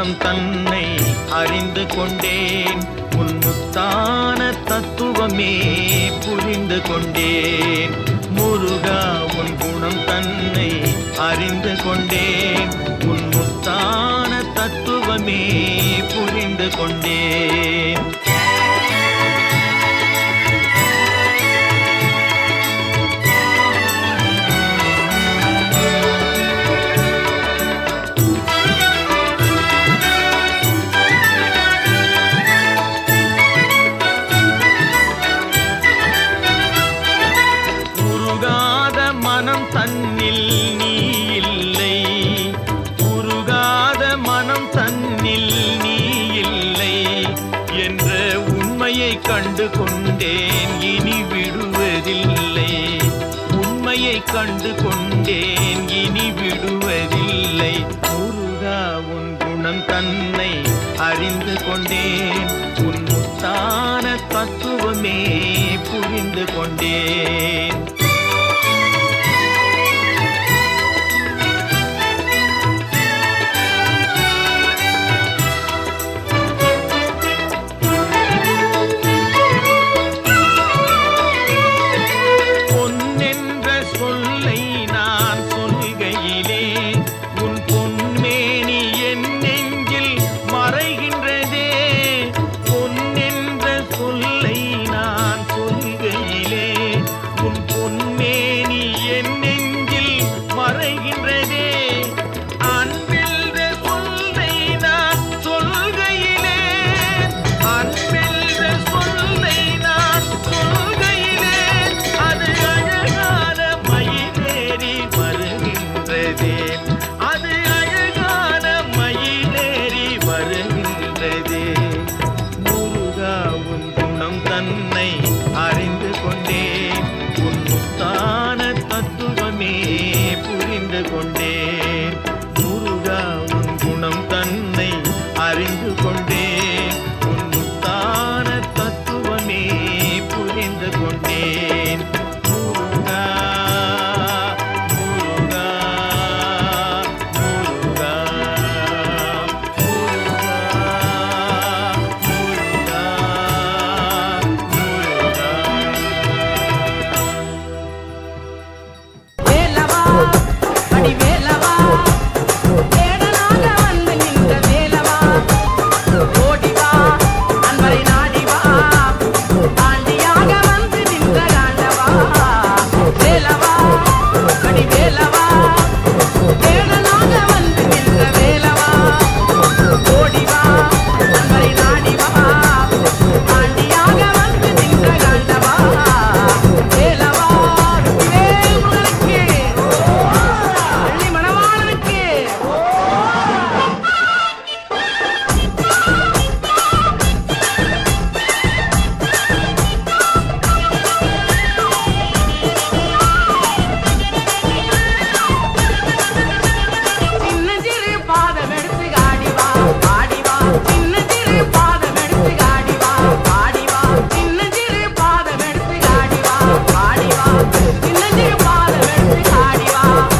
குணம் தன்னை அறிந்து கொண்டேன். உன் முத்தான தத்துவமே புரிந்து கொண்டேன். முருகா உன் குணம் தன்னை அறிந்து கொண்டேன். உன் முத்தான தத்துவமே புரிந்து கொண்டேன். மனம் தன்னில் நீ இல்லை, உருகாத மனம் தன்னில் நீ இல்லை என்ற உண்மையை கண்டு கொண்டேன். இனி விடுவதில்லை, உண்மையை கண்டு கொண்டேன். இனி விடுவதில்லை. முருகா உன் குணம் தன்னை அறிந்து கொண்டேன்.